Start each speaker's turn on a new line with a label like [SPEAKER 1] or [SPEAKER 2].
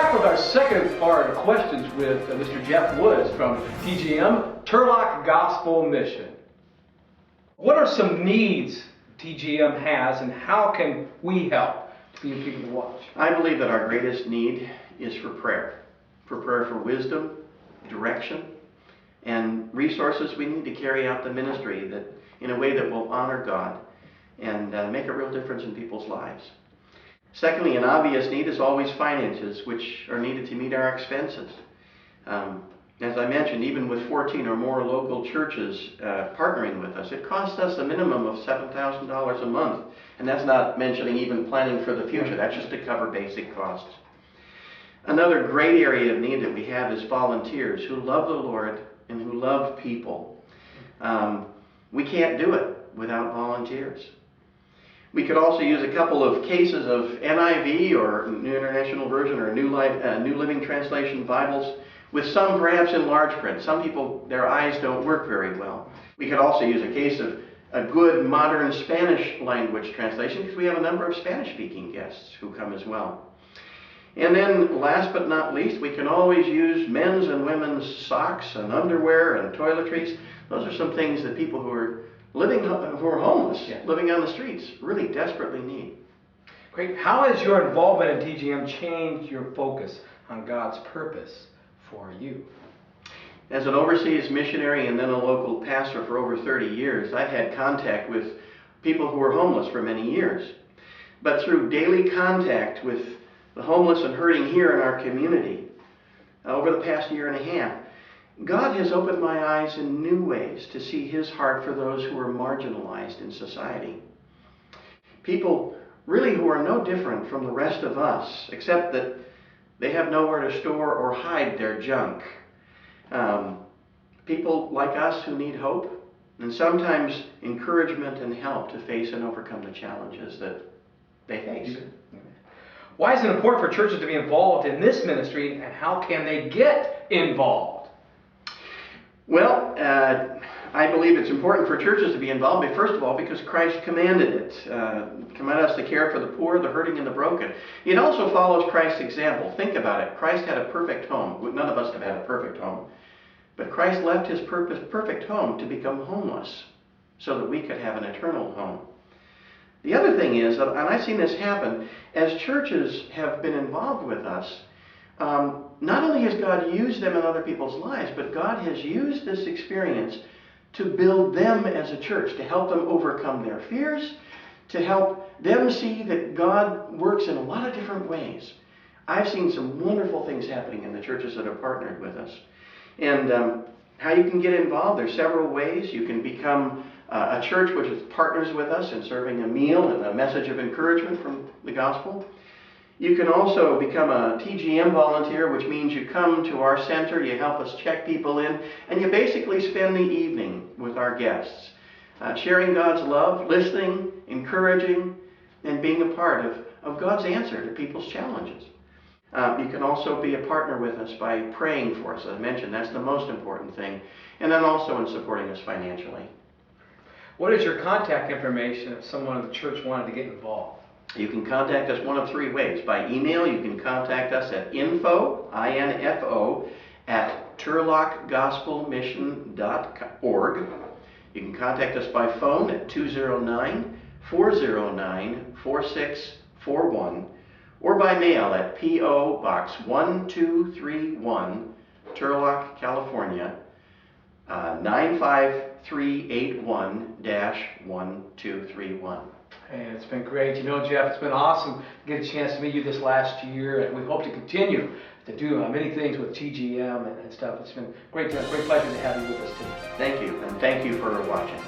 [SPEAKER 1] back with our second part of questions with Mr. Jeff Woods from TGM, Turlock Gospel Mission. What are some needs TGM has, and how can we help to be people to watch?
[SPEAKER 2] I believe that our greatest need is for prayer for wisdom, direction, and resources we need to carry out the ministry that in a way that will honor God and make a real difference in people's lives. Secondly, an obvious need is always finances, which are needed to meet our expenses. As I mentioned, even with 14 or more local churches partnering with us, it costs us a minimum of $7,000 a month. And that's not mentioning even planning for the future. That's just to cover basic costs. Another great area of need that we have is volunteers who love the Lord and who love people. We can't do it without volunteers. We could also use a couple of cases of NIV or New International Version or New Living Translation Bibles, with some perhaps in large print. Some people, their eyes don't work very well. We could also use a case of a good modern Spanish language translation, because we have a number of Spanish-speaking guests who come as well. And then last but not least, we can always use men's and women's socks and underwear and toiletries. Those are some things that people who are homeless, living on the streets, really desperately need.
[SPEAKER 1] Great. How has your involvement in TGM changed your focus on God's purpose for you?
[SPEAKER 2] As an overseas missionary and then a local pastor for over 30 years, I've had contact with people who were homeless for many years. But through daily contact with the homeless and hurting here in our community, over the past year and a half, God has opened my eyes in new ways to see His heart for those who are marginalized in society. People really who are no different from the rest of us, except that they have nowhere to store or hide their junk. People like us who need hope and sometimes encouragement and help to face and overcome the challenges that they face.
[SPEAKER 1] Why is it important for churches to be involved in this ministry, and how can they get involved?
[SPEAKER 2] Well, I believe it's important for churches to be involved, but first of all, because Christ commanded it. Commanded us to care for the poor, the hurting, and the broken. It also follows Christ's example. Think about it. Christ had a perfect home. None of us have had a perfect home. But Christ left His perfect home to become homeless so that we could have an eternal home. The other thing is, and I've seen this happen, as churches have been involved with us, not only has God used them in other people's lives, but God has used this experience to build them as a church, to help them overcome their fears, to help them see that God works in a lot of different ways. I've seen some wonderful things happening in the churches that have partnered with us. And how you can get involved, there's several ways. You can become a church which partners with us in serving a meal and a message of encouragement from the gospel. You can also become a TGM volunteer, which means you come to our center, you help us check people in, and you basically spend the evening with our guests, sharing God's love, listening, encouraging, and being a part of God's answer to people's challenges. You can also be a partner with us by praying for us. As I mentioned, that's the most important thing. And then also in supporting us financially.
[SPEAKER 1] What is your contact information if someone in the church wanted to get involved?
[SPEAKER 2] You can contact us one of three ways. By email, you can contact us at info, at turlockgospelmission.org. You can contact us by phone at 209-409-4641, or by mail at P.O. Box 1231, Turlock, California, 95381-1231.
[SPEAKER 1] And it's been great. You know, Jeff, it's been awesome to get a chance to meet you this last year, and we hope to continue to do many things with TGM and stuff. It's been great pleasure to have you with us today.
[SPEAKER 2] Thank you, and thank you for watching.